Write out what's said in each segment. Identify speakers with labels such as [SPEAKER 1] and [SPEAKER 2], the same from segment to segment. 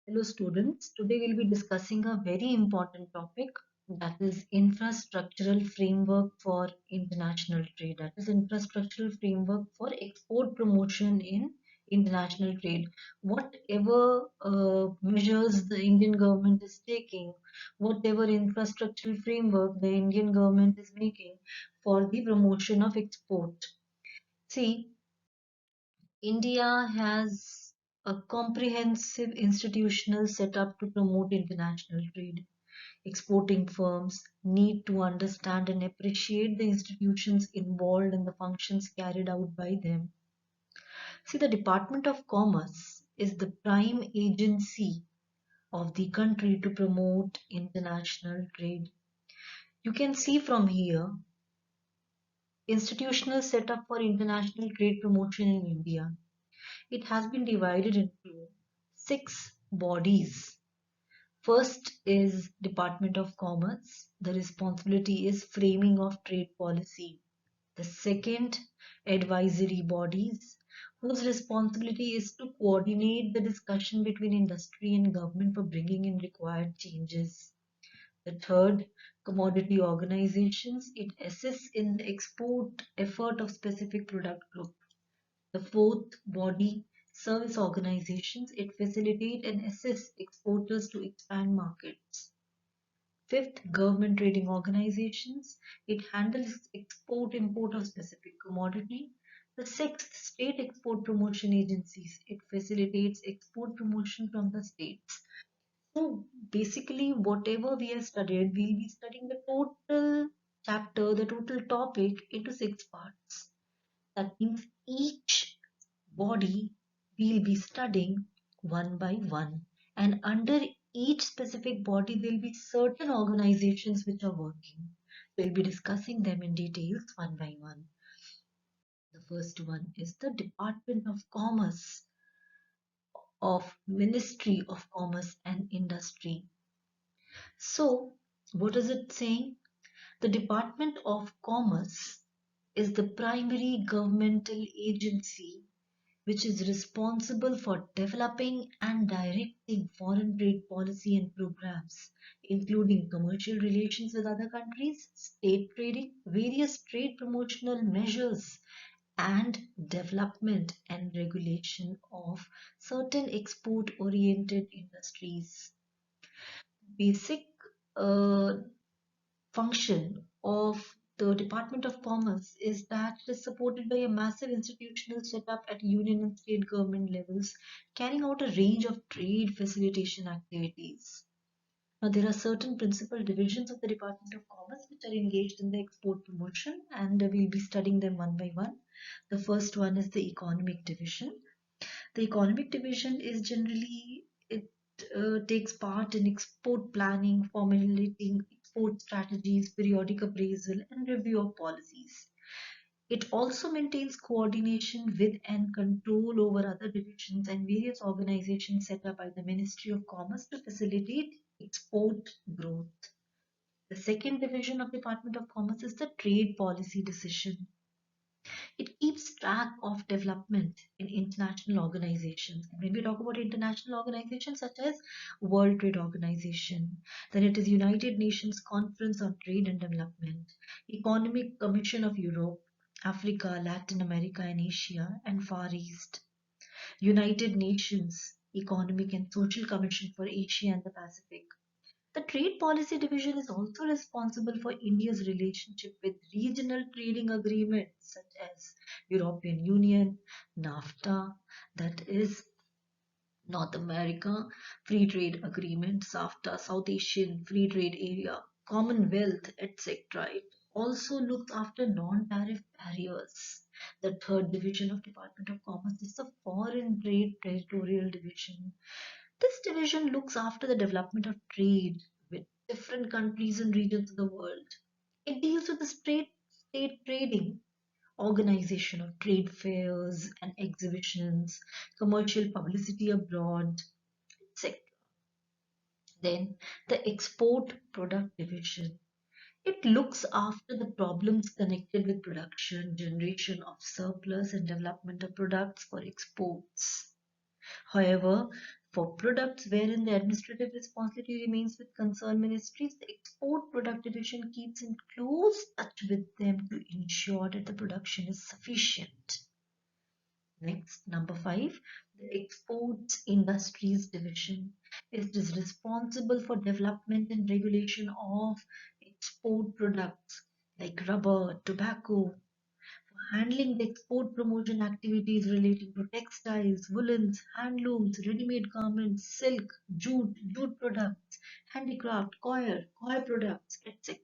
[SPEAKER 1] Hello students, today we'll be discussing a very important topic, that is infrastructural framework for international trade. That is infrastructural framework for export promotion in international trade. Whatever measures the Indian government is taking, whatever infrastructural framework the Indian government is making for the promotion of export. See, India has a comprehensive institutional setup to promote international trade. Exporting firms need to understand and appreciate the institutions involved and the functions carried out by them. See, the Department of Commerce is the prime agency of the country to promote international trade. You can see from here institutional setup for international trade promotion in India. It has been divided into six bodies. First is Department of Commerce. The responsibility is framing of trade policy. The second, advisory bodies, whose responsibility is to coordinate the discussion between industry and government for bringing in required changes. The third, commodity organizations. It assists in the export effort of specific product group. The fourth body, service organizations. It facilitates and assists exporters to expand markets. Fifth, government trading organizations. It handles export-import of specific commodity. The sixth, state export promotion agencies. It facilitates export promotion from the states. So basically, whatever we have studied, we'll be studying the total chapter, the total topic into six parts. That means each body we'll be studying one by one, and under each specific body there'll be certain organizations which are working. We'll be discussing them in details one by one. The first one is the Department of Commerce of Ministry of Commerce and Industry. So what is it saying? The Department of Commerce is the primary governmental agency which is responsible for developing and directing foreign trade policy and programs, including commercial relations with other countries, state trading, various trade promotional measures, and development and regulation of certain export oriented industries. Basic uh, function of the Department of Commerce is that it is supported by a massive institutional setup at union and state government levels, carrying out a range of trade facilitation activities. Now, there are certain principal divisions of the Department of Commerce which are engaged in the export promotion, and we'll be studying them one by one. The first one is the Economic Division. The Economic Division is generally, it takes part in export planning, formulating export strategies, periodic appraisal, and review of policies. It also maintains coordination with and control over other divisions and various organizations set up by the Ministry of Commerce to facilitate export growth. The second division of Department of Commerce is the Trade Policy Decision. It keeps track of development in international organizations. And when we talk about international organizations such as World Trade Organization, then it is United Nations Conference on Trade and Development, Economic Commission of Europe, Africa, Latin America and Asia, and Far East, United Nations Economic and Social Commission for Asia and the Pacific. The Trade Policy Division is also responsible for India's relationship with regional trading agreements such as European Union, NAFTA, that is North America Free Trade Agreement, SAFTA, South Asian Free Trade Area, Commonwealth, etc. It also looks after non-tariff barriers. The third division of Department of Commerce is the Foreign Trade Territorial Division. This division looks after the development of trade with different countries and regions of the world. It deals with the state trading, organization of trade fairs and exhibitions, commercial publicity abroad, etc. Then the export product division. It looks after the problems connected with production, generation of surplus, and development of products for exports. However, For products wherein the administrative responsibility remains with concerned ministries, the Export Product Division keeps in close touch with them to ensure that the production is sufficient. Next, number 5, the Exports Industries Division. It is responsible for development and regulation of export products like rubber, tobacco, handling the export promotion activities relating to textiles, woolens, handlooms, ready-made garments, silk, jute products, handicraft, coir products, etc.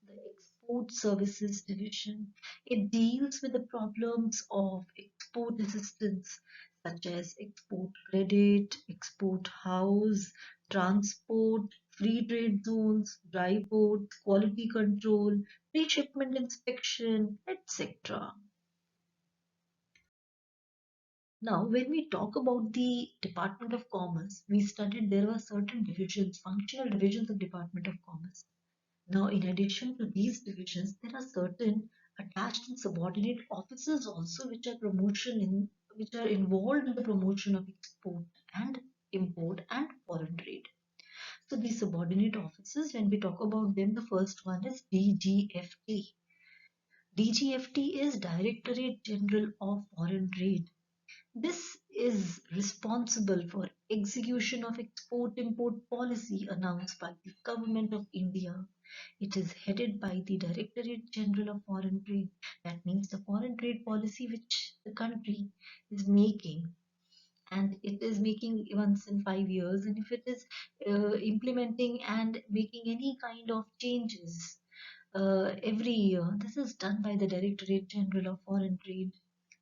[SPEAKER 1] The Export Services Division. It deals with the problems of export assistance such as export credit, export house, transport, free trade zones, dry ports, quality control, pre-shipment inspection, etc. Now, when we talk about the Department of Commerce, we studied there were certain divisions, functional divisions of Department of Commerce. Now, in addition to these divisions, there are certain attached and subordinate offices also which are involved in the promotion of export and import and foreign trade. So these subordinate offices, when we talk about them, the first one is DGFT. DGFT is Directorate General of Foreign Trade. This is responsible for execution of export-import policy announced by the Government of India. It is headed by the Directorate General of Foreign Trade. That means the foreign trade policy which the country is making, and it is making once in 5 years, and if it is implementing and making any kind of changes every year, this is done by the Directorate General of Foreign Trade.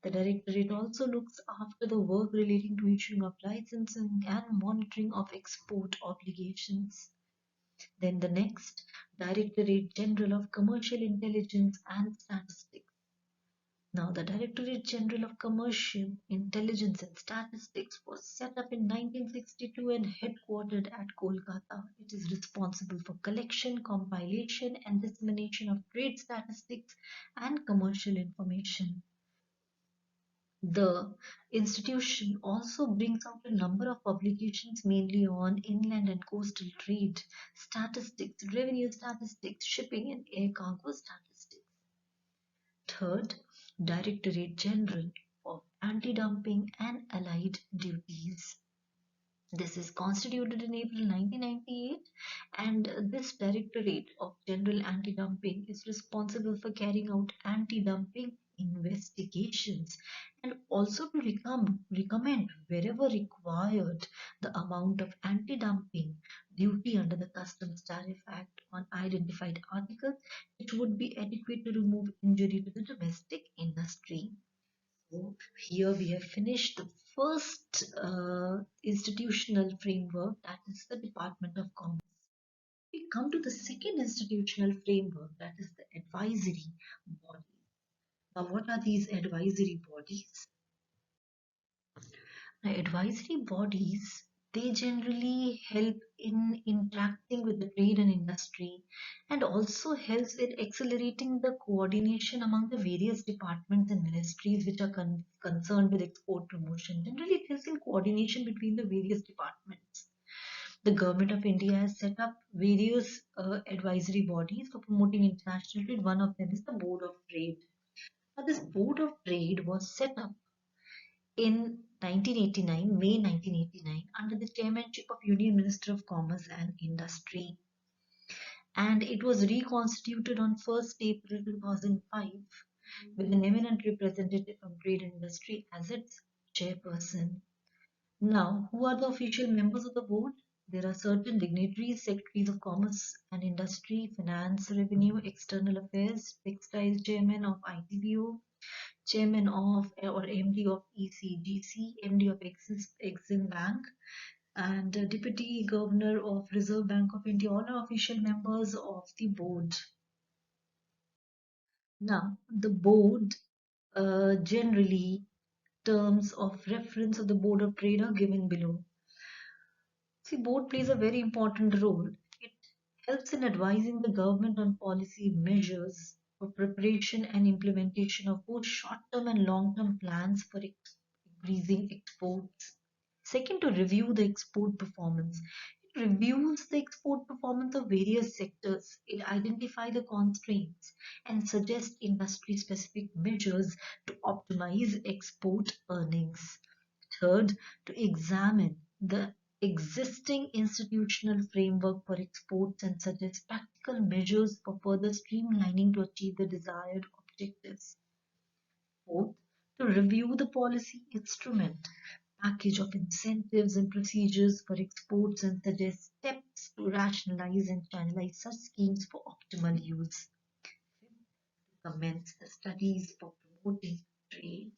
[SPEAKER 1] The Directorate also looks after the work relating to issuing of licensing and monitoring of export obligations. Then the next, Directorate General of Commercial Intelligence and Statistics. Now, the Directorate General of Commercial Intelligence and Statistics was set up in 1962 and headquartered at Kolkata. It is responsible for collection, compilation, and dissemination of trade statistics and commercial information. The institution also brings out a number of publications mainly on inland and coastal trade, statistics, revenue statistics, shipping and air cargo statistics. Third, Directorate General of Anti-Dumping and Allied Duties. This is constituted in April 1998, and this Directorate of General Anti-Dumping is responsible for carrying out anti-dumping investigations and also to recommend wherever required the amount of anti-dumping duty under the Customs Tariff Act on identified articles which would be adequate to remove injury to the domestic industry. So here we have finished the first institutional framework, that is the Department of Commerce. We come to the second institutional framework, that is the advisory body. Now, what are these advisory bodies? Now, advisory bodies, they generally help in interacting with the trade and industry and also helps in accelerating the coordination among the various departments and ministries which are concerned with export promotion. Generally, it helps in coordination between the various departments. The Government of India has set up various advisory bodies for promoting international trade. One of them is the Board of Trade. Now, this Board of Trade was set up in 1989, May 1989, under the chairmanship of Union Minister of Commerce and Industry. And it was reconstituted on 1st April 2005 with an eminent representative from trade and industry as its chairperson. Now, who are the official members of the board? There are certain dignitaries, secretaries of commerce and industry, finance, revenue, external affairs, textile chairman of ITBO, chairman of or MD of ECGC, MD of Exim Bank, and deputy governor of Reserve Bank of India, all are official members of the board. Now, the board generally terms of reference of the Board of Trade are given below. See, board plays a very important role. It helps in advising the government on policy measures for preparation and implementation of both short-term and long-term plans for increasing exports, Second, to review the export performance. It reviews the export performance of various sectors. It identifies the constraints and suggests industry-specific measures to optimize export earnings. Third, to examine the existing institutional framework for exports and suggest practical measures for further streamlining to achieve the desired objectives. Fourth, to review the policy instrument package of incentives and procedures for exports and suggest steps to rationalize and channelize such schemes for optimal use. Fifth, to commence the studies for promoting trade.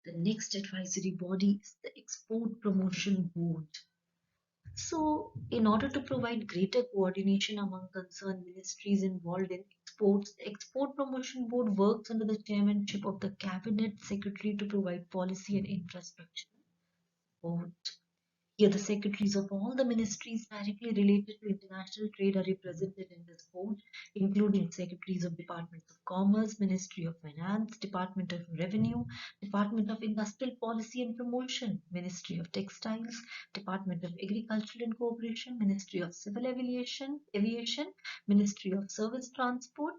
[SPEAKER 1] The next advisory body is the Export Promotion Board. So, in order to provide greater coordination among concerned ministries involved in exports, the Export Promotion Board works under the chairmanship of the Cabinet Secretary to provide policy and infrastructure support. Here, the secretaries of all the ministries directly related to international trade are represented in this board, including secretaries of Departments of Commerce, Ministry of Finance, Department of Revenue, Department of Industrial Policy and Promotion, Ministry of Textiles, Department of Agriculture and Cooperation, Ministry of Civil Aviation, Ministry of Service Transport,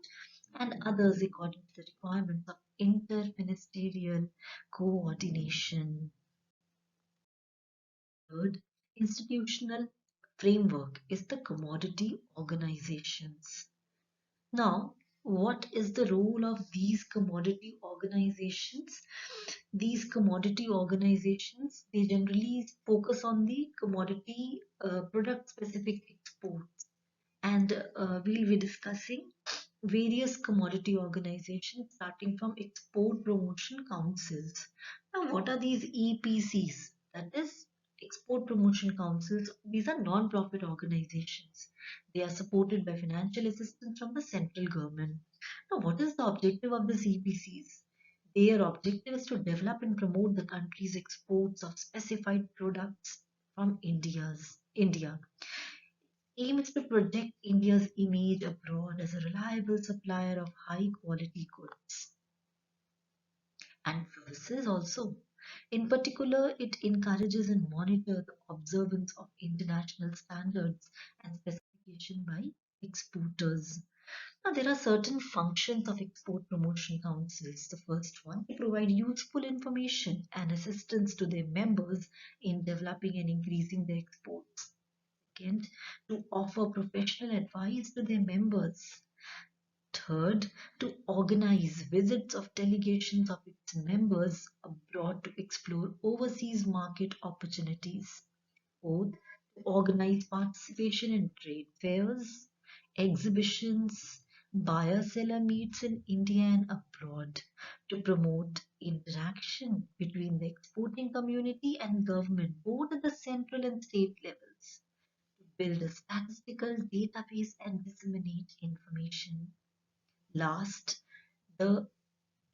[SPEAKER 1] and others according to the requirements of interministerial coordination. Third institutional framework is the commodity organizations. Now, what is the role of these commodity organizations? These commodity organizations, they generally focus on the commodity product specific exports, and we'll be discussing various commodity organizations starting from export promotion councils. Now, what are these EPCs? That is export promotion councils. These are non-profit organizations. They are supported by financial assistance from the central government. Now, what is the objective of these EPCs? Their objective is to develop and promote the country's exports of specified products from India. Aim is to project India's image abroad as a reliable supplier of high quality goods and services also. In particular, it encourages and monitors the observance of international standards and specification by exporters. Now, there are certain functions of export promotion councils. The first one, to provide useful information and assistance to their members in developing and increasing their exports. Second, to offer professional advice to their members. Third, to organize visits of delegations of its members abroad to explore overseas market opportunities. Fourth, to organize participation in trade fairs, exhibitions, buyer-seller meets in India and abroad to promote interaction between the exporting community and government, both at the central and state levels, build a statistical database and disseminate information. Last, the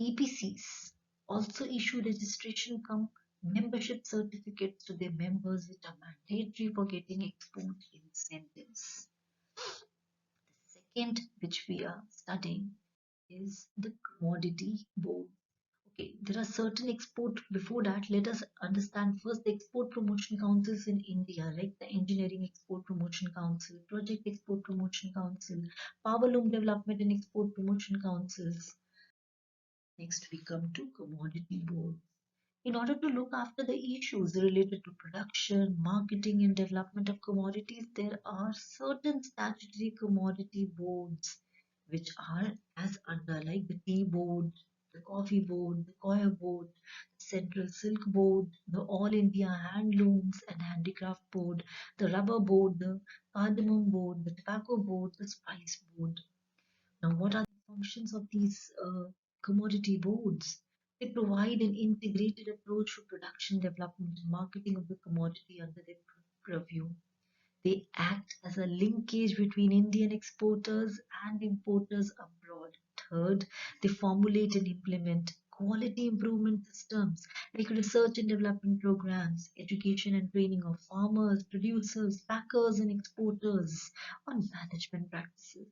[SPEAKER 1] EPCs also issue registration cum membership certificates to their members which are mandatory for getting export incentives. The second which we are studying is the commodity board. Okay, there are certain export. Before that, let us understand first the export promotion councils in India, like the Engineering Export Promotion Council, Project Export Promotion Council, Power Loom Development and Export Promotion Councils. Next, we come to commodity board. In order to look after the issues related to production, marketing, and development of commodities, there are certain statutory commodity boards which are as under, like the tea board, the coffee board, the coir board, the central silk board, the all India handlooms and handicraft board, the rubber board, the cardamom board, the tobacco board, the spice board. Now, what are the functions of these commodity boards? They provide an integrated approach to production, development, and marketing of the commodity under their purview. They act as a linkage between Indian exporters and importers abroad. Third, they formulate and implement quality improvement systems like research and development programs, education and training of farmers, producers, packers, and exporters on management practices.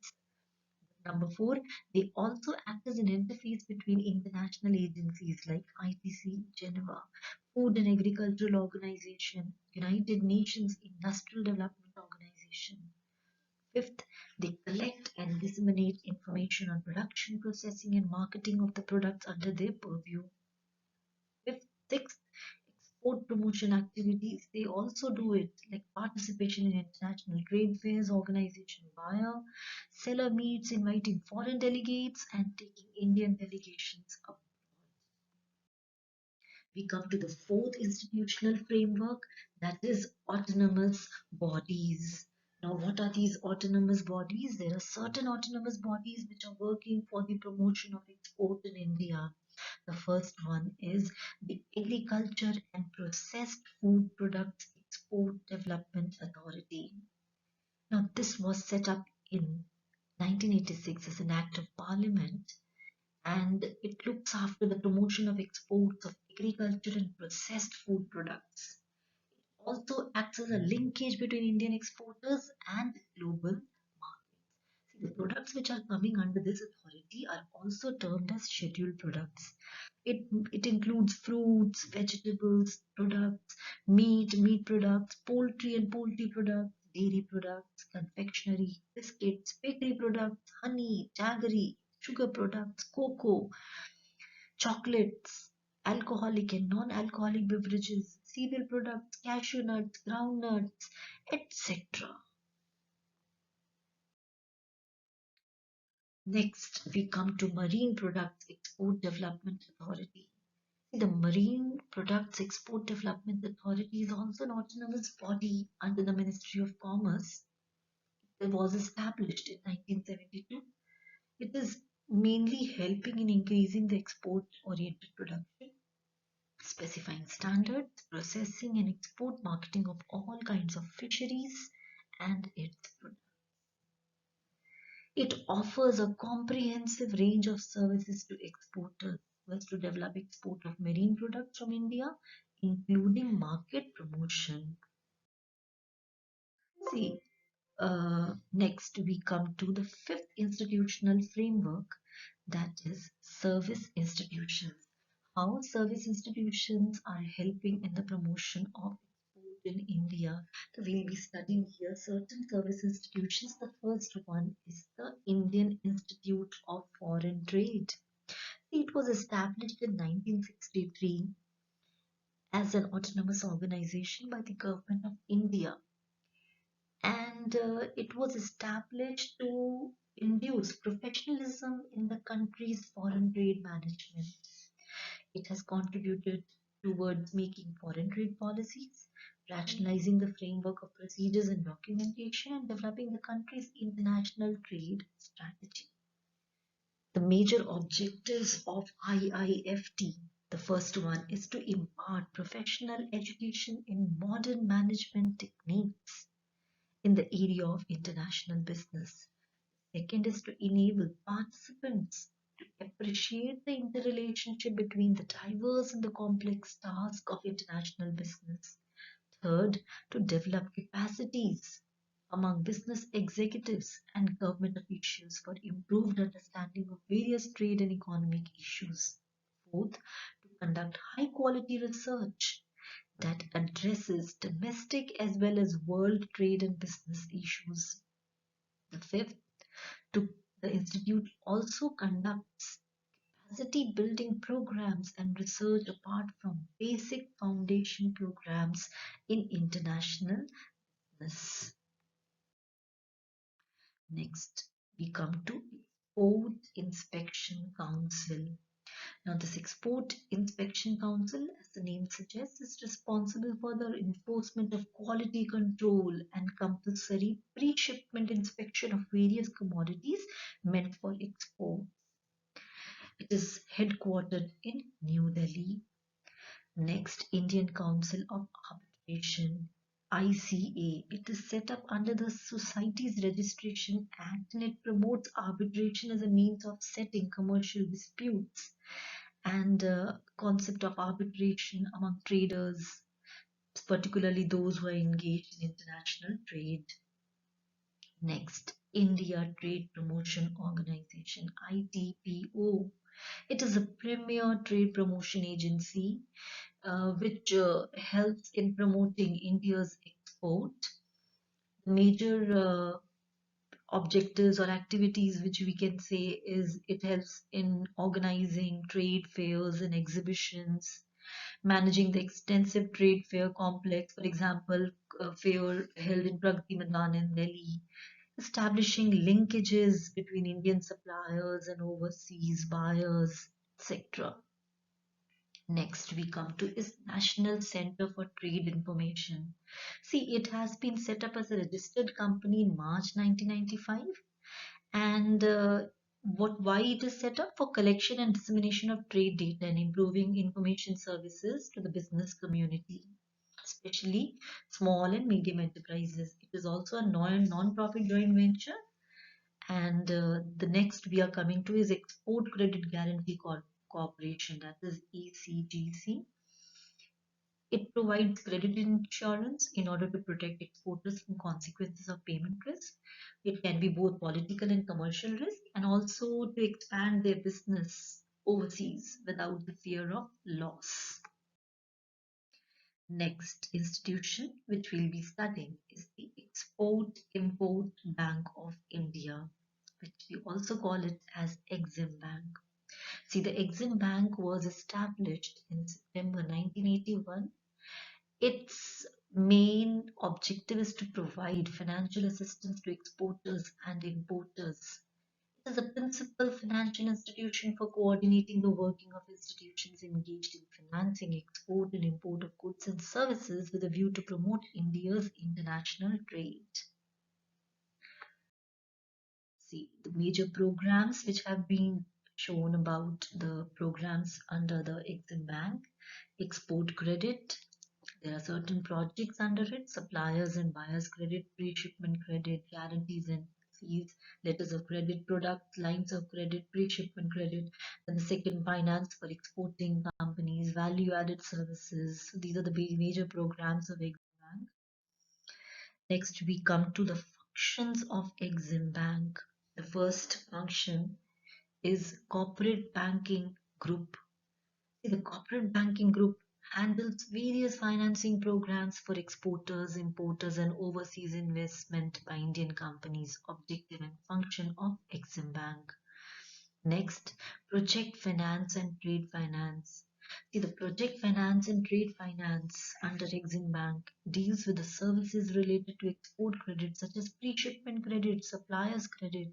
[SPEAKER 1] Number four, they also act as an interface between international agencies like IPC, Geneva, Food and Agricultural Organization, United Nations Industrial Development Organization. Fifth, they collect and disseminate information on production, processing, and marketing of the products under their purview. Fifth, sixth, export promotion activities. They also do it like participation in international trade fairs, organization buyer, seller meets, inviting foreign delegates, and taking Indian delegations up. We come to the fourth institutional framework, that is autonomous bodies. Now, what are these autonomous bodies? There are certain autonomous bodies which are working for the promotion of export in India. The first one is the Agriculture and Processed Food Products Export Development Authority. Now, this was set up in 1986 as an act of parliament, and it looks after the promotion of exports of agriculture and processed food products. It also acts as a linkage between Indian exporters and global markets. See, the products which are coming under this authority are also termed as scheduled products. It includes fruits, vegetables, products, meat products, poultry and poultry products, dairy products, confectionery, biscuits, bakery products, honey, jaggery, sugar products, cocoa, chocolates, alcoholic and non-alcoholic beverages, cereal products, cashew nuts, groundnuts, etc. Next, we come to Marine Products Export Development Authority. The Marine Products Export Development Authority is also an autonomous body under the Ministry of Commerce. It was established in 1972. It is mainly helping in increasing the export-oriented production, specifying standards, processing and export marketing of all kinds of fisheries and its products. It offers a comprehensive range of services to exporters was to develop export of marine products from India, including market promotion. See, next we come to the fifth institutional framework, that is service institutions. How service institutions are helping in the promotion of export in India. So we'll be studying here certain service institutions. The first one is the Indian Institute of Foreign Trade. It was established in 1963 as an autonomous organization by the government of India, and it was established to induce professionalism in the country's foreign trade management. It has contributed towards making foreign trade policies, rationalizing the framework of procedures and documentation, and developing the country's international trade strategy. The major objectives of IIFT. The first one is to impart professional education in modern management techniques in the area of international business. Second is to enable participants to appreciate the interrelationship between the diverse and the complex task of international business. Third, to develop capacities among business executives and government officials for improved understanding of various trade and economic issues. Fourth, to conduct high quality research that addresses domestic as well as world trade and business issues. The fifth, the Institute also conducts capacity building programs and research apart from basic foundation programs in international business. Next, we come to Export Inspection Council. Now, this Export Inspection Council, as the name suggests, is responsible for the enforcement of quality control and compulsory pre-shipment inspection of various commodities meant for export. It is headquartered in New Delhi. Next, Indian Council of Arbitration, ICA. It is set up under the Societies Registration Act, and it promotes arbitration as a means of settling commercial disputes and concept of arbitration among traders, particularly those who are engaged in international trade. Next, India Trade Promotion Organization, ITPO. It is a premier trade promotion agency which helps in promoting India's export. Major objectives or activities which we can say is it helps in organizing trade fairs and exhibitions, managing the extensive trade fair complex, for example, a fair held in Pragati Maidan in Delhi, establishing linkages between Indian suppliers and overseas buyers, etc. Next, we come to is National Center for Trade Information. See, it has been set up as a registered company in March 1995, and why it is set up for collection and dissemination of trade data and improving information services to the business community, especially small and medium enterprises. It is also a non-profit joint venture. And the next we are coming to is Export Credit Guarantee Corporation, that is ECGC. It provides credit insurance in order to protect exporters from consequences of payment risk. It can be both political and commercial risk, and also to expand their business overseas without the fear of loss. Next institution which we'll be studying is the Export Import Bank of India, which we also call it as Exim Bank. See, the Exim Bank was established in September 1981. Its main objective is to provide financial assistance to exporters and importers. It is a principal financial institution for coordinating the working of institutions engaged in financing export and import of goods and services with a view to promote India's international trade. See, the major programs which have been shown about the programs under the Exim Bank: export credit. There are certain projects under it: suppliers and buyers credit, pre-shipment credit, guarantees and fees, letters of credit, products, lines of credit, pre-shipment credit. Then the second, finance for exporting companies, value-added services. So these are the major programs of Exim Bank. Next, we come to the functions of Exim Bank. The first function is corporate banking group. The corporate banking group handles various financing programs for exporters, importers, and overseas investment by Indian companies. Objective and function of Exim Bank. Next, project finance and trade finance. See, the project finance and trade finance under Exim Bank deals with the services related to export credit, such as pre-shipment credit, suppliers credit.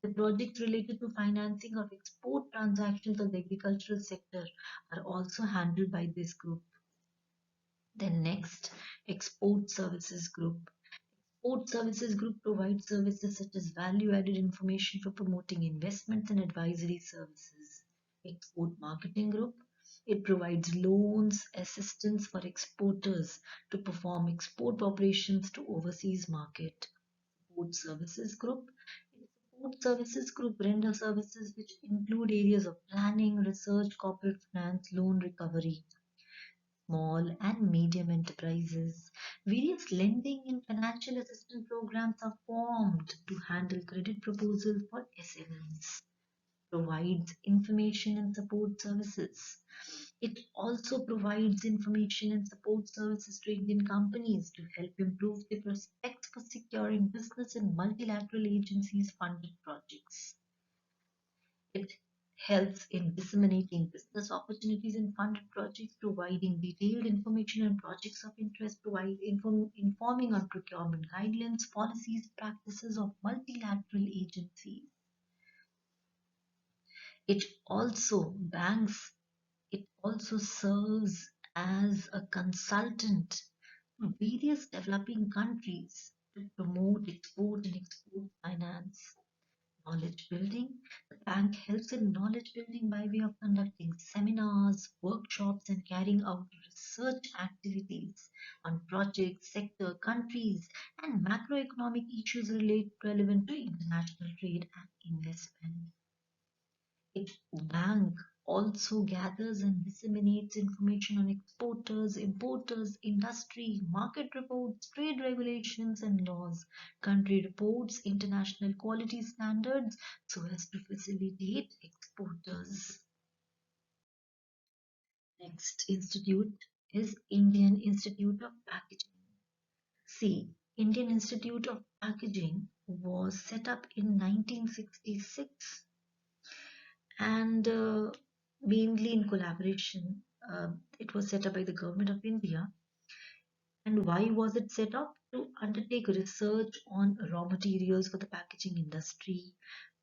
[SPEAKER 1] The projects related to financing of export transactions of the agricultural sector are also handled by this group. Then next, export services group. Export Services Group provides services such as value-added information for promoting investments and advisory services. Export Marketing Group. It provides loans, assistance for exporters to perform export operations to overseas market. Support Services Group. Support Services Group render services which include areas of planning, research, corporate finance, loan recovery. Small and medium enterprises. Various lending and financial assistance programs are formed to handle credit proposals for SMEs. Provides information and support services. It also provides information and support services to Indian companies to help improve their prospects for securing business in multilateral agencies funded projects. It helps in disseminating business opportunities in funded projects, providing detailed information on projects of interest, informing on procurement guidelines, policies, practices of multilateral agencies. It also banks, it also serves as a consultant to various developing countries to promote export and export finance. Knowledge building. The bank helps in knowledge building by way of conducting seminars, workshops, and carrying out research activities on projects, sector, countries, and macroeconomic issues relevant to international trade and investment. Its bank also gathers and disseminates information on exporters, importers, industry, market reports, trade regulations and laws, country reports, international quality standards so as to facilitate exporters. Next institute is Indian Institute of Packaging. See, Indian Institute of Packaging was set up in 1966 and mainly in collaboration. It was set up by the government of India. And why was it set up? To undertake research on raw materials for the packaging industry,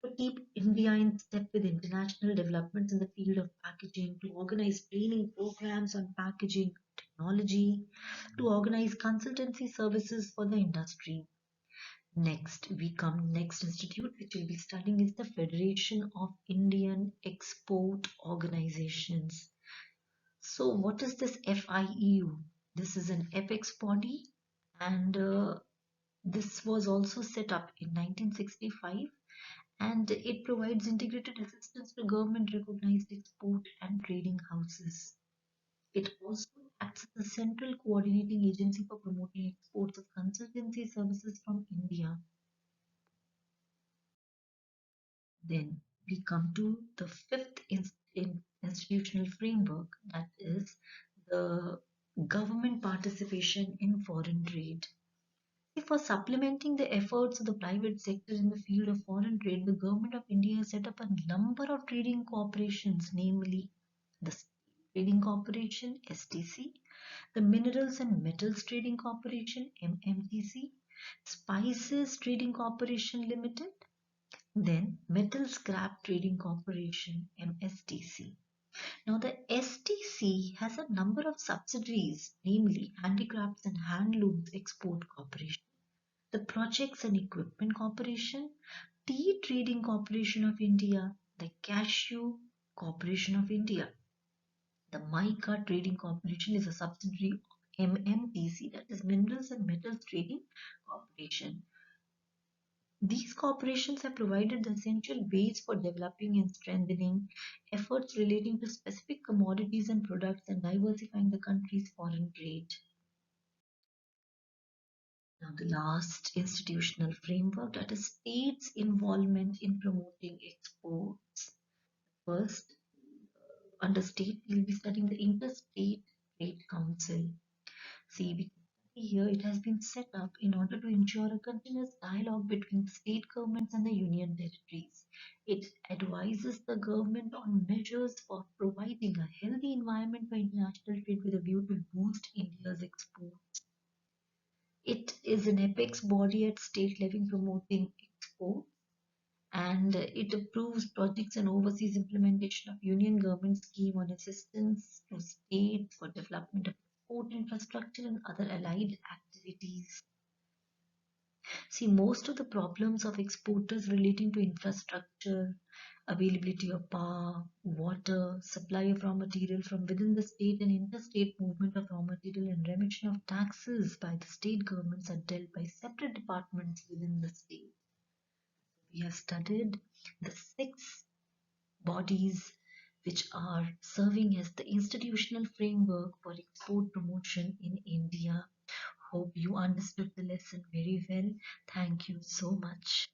[SPEAKER 1] to keep India in step with international developments in the field of packaging, to organize training programs on packaging technology, to organize consultancy services for the industry. Next institute which we'll be studying is the Federation of Indian Export Organizations. So what is this FIEU? This is an apex body, and this was also set up in 1965, and it provides integrated assistance to government recognized export and trading houses. It also acts as a central coordinating agency for promoting exports of consultancy services from India. Then we come to the fifth institutional framework, that is the government participation in foreign trade. For supplementing the efforts of the private sector in the field of foreign trade, the Government of India has set up a number of trading corporations, namely the Trading Corporation (STC), the Minerals and Metals Trading Corporation (MMTC), Spices Trading Corporation Limited, then Metal Scrap Trading Corporation (MSTC). Now, the STC has a number of subsidiaries, namely Handicrafts and Handlooms Export Corporation, the Projects and Equipment Corporation, Tea Trading Corporation of India, the Cashew Corporation of India. The Mica Trading Corporation is a subsidiary of MMTC, that is Minerals and Metals Trading Corporation. These corporations have provided the essential base for developing and strengthening efforts relating to specific commodities and products and diversifying the country's foreign trade. Now, the last institutional framework, that is states' involvement in promoting exports. First, under state, we'll be studying the Interstate Trade Council. See, here it has been set up in order to ensure a continuous dialogue between the state governments and the union territories. It advises the government on measures for providing a healthy environment for international trade with a view to boost India's exports. It is an apex body at state level promoting exports, and it approves projects and oversees implementation of union government scheme on assistance to states for development of export infrastructure and other allied activities. See, most of the problems of exporters relating to infrastructure, availability of power, water, supply of raw material from within the state and interstate movement of raw material and remission of taxes by the state governments are dealt by separate departments within the state. We have studied the six bodies which are serving as the institutional framework for export promotion in India. Hope you understood the lesson very well. Thank you so much.